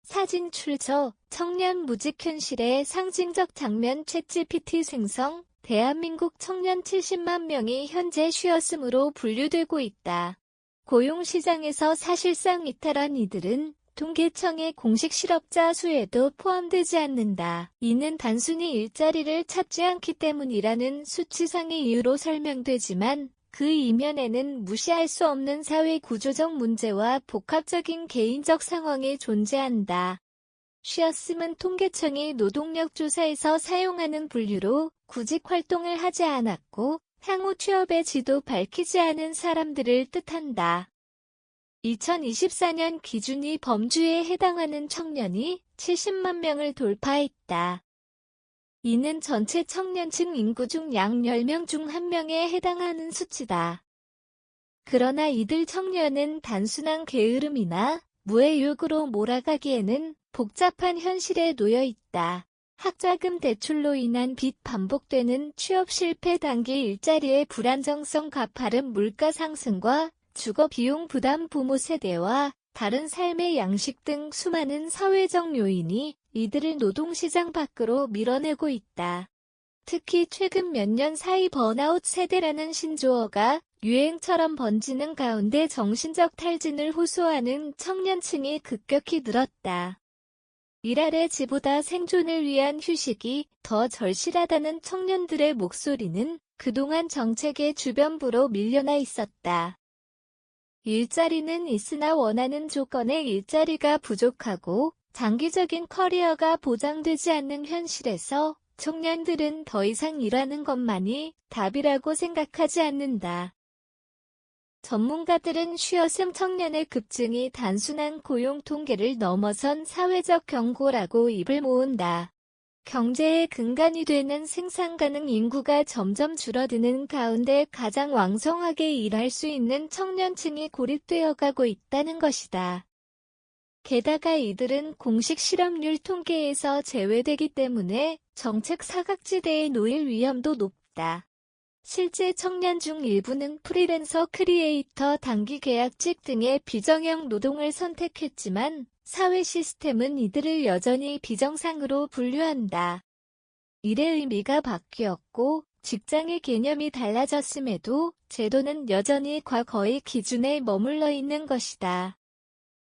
사진 출처 청년 무직 현실의 상징적 장면 챗GPT 생성 대한민국 청년 70만 명이 현재 쉬었음으로 분류되고 있다. 고용시장에서 사실상 이탈한 이들은 통계청의 공식 실업자 수에도 포함되지 않는다. 이는 단순히 일자리를 찾지 않기 때문이라는 수치상의 이유로 설명되지만 그 이면에는 무시할 수 없는 사회 구조적 문제와 복합적인 개인적 상황이 존재한다. 쉬었음은 통계청이 노동력 조사에서 사용하는 분류로 구직 활동을 하지 않았고 향후 취업의 지도 밝히지 않은 사람들을 뜻한다. 2024년 기준이 범주에 해당하는 청년이 70만 명을 돌파했다. 이는 전체 청년층 인구 중 약 10명 중 1명에 해당하는 수치다. 그러나 이들 청년은 단순한 게으름이나 무의욕으로 몰아가기에는 복잡한 현실에 놓여 있다. 학자금 대출로 인한 빚 반복되는 취업 실패 단기 일자리의 불안정성 가파른 물가 상승과 주거 비용 부담 부모 세대와 다른 삶의 양식 등 수많은 사회적 요인이 이들을 노동시장 밖으로 밀어내고 있다. 특히 최근 몇 년 사이 번아웃 세대라는 신조어가 유행처럼 번지는 가운데 정신적 탈진을 호소하는 청년층이 급격히 늘었다. 일 아래 지보다 생존을 위한 휴식이 더 절실하다는 청년들의 목소리는 그동안 정책의 주변부로 밀려나 있었다. 일자리는 있으나 원하는 조건의 일자리가 부족하고 장기적인 커리어가 보장되지 않는 현실에서 청년들은 더 이상 일하는 것만이 답이라고 생각하지 않는다. 전문가들은 쉬었음 청년의 급증이 단순한 고용 통계를 넘어선 사회적 경고라고 입을 모은다. 경제의 근간이 되는 생산 가능 인구가 점점 줄어드는 가운데 가장 왕성하게 일할 수 있는 청년층이 고립되어 가고 있다는 것이다. 게다가 이들은 공식 실업률 통계에서 제외되기 때문에 정책 사각지대에 놓일 위험도 높다. 실제 청년 중 일부는 프리랜서 크리에이터 단기 계약직 등의 비정형 노동을 선택했지만 사회 시스템은 이들을 여전히 비정상으로 분류한다. 일의 의미가 바뀌었고 직장의 개념이 달라졌음에도 제도는 여전히 과거의 기준에 머물러 있는 것이다.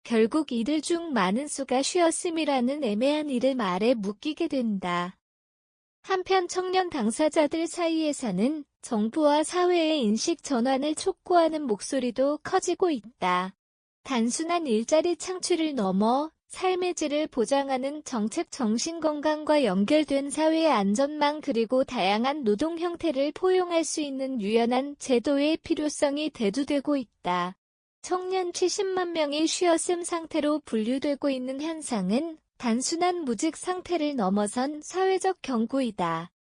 결국 이들 중 많은 수가 쉬었음이라는 애매한 이름아래 묶이게 된다. 한편 청년 당사자들 사이에서는 정부와 사회의 인식 전환을 촉구하는 목소리도 커지고 있다. 단순한 일자리 창출을 넘어 삶의 질을 보장하는 정책 정신건강과 연결된 사회의 안전망 그리고 다양한 노동 형태를 포용할 수 있는 유연한 제도의 필요성이 대두되고 있다. 청년 70만 명이 쉬었음 상태로 분류되고 있는 현상은 단순한 무직 상태를 넘어선 사회적 경고이다.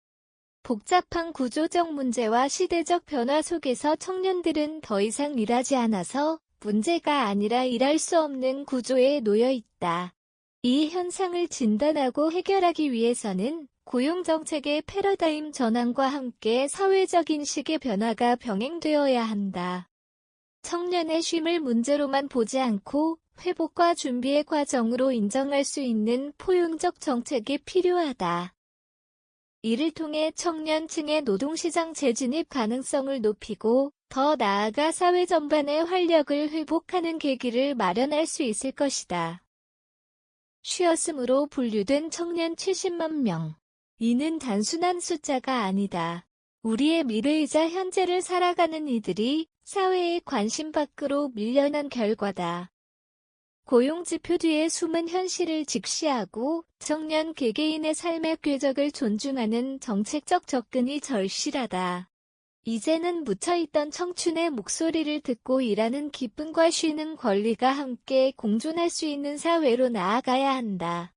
복잡한 구조적 문제와 시대적 변화 속에서 청년들은 더 이상 일하지 않아서 문제가 아니라 일할 수 없는 구조에 놓여 있다. 이 현상을 진단하고 해결하기 위해서는 고용정책의 패러다임 전환과 함께 사회적 인식의 변화가 병행되어야 한다. 청년의 쉼을 문제로만 보지 않고 회복과 준비의 과정으로 인정할 수 있는 포용적 정책이 필요하다. 이를 통해 청년층의 노동시장 재진입 가능성을 높이고 더 나아가 사회 전반의 활력을 회복하는 계기를 마련할 수 있을 것이다. 쉬었음으로 분류된 청년 70만 명. 이는 단순한 숫자가 아니다. 우리의 미래이자 현재를 살아가는 이들이 사회의 관심 밖으로 밀려난 결과다. 고용지표 뒤에 숨은 현실을 직시하고 청년 개개인의 삶의 궤적을 존중하는 정책적 접근이 절실하다. 이제는 묻혀있던 청춘의 목소리를 듣고 일하는 기쁨과 쉬는 권리가 함께 공존할 수 있는 사회로 나아가야 한다.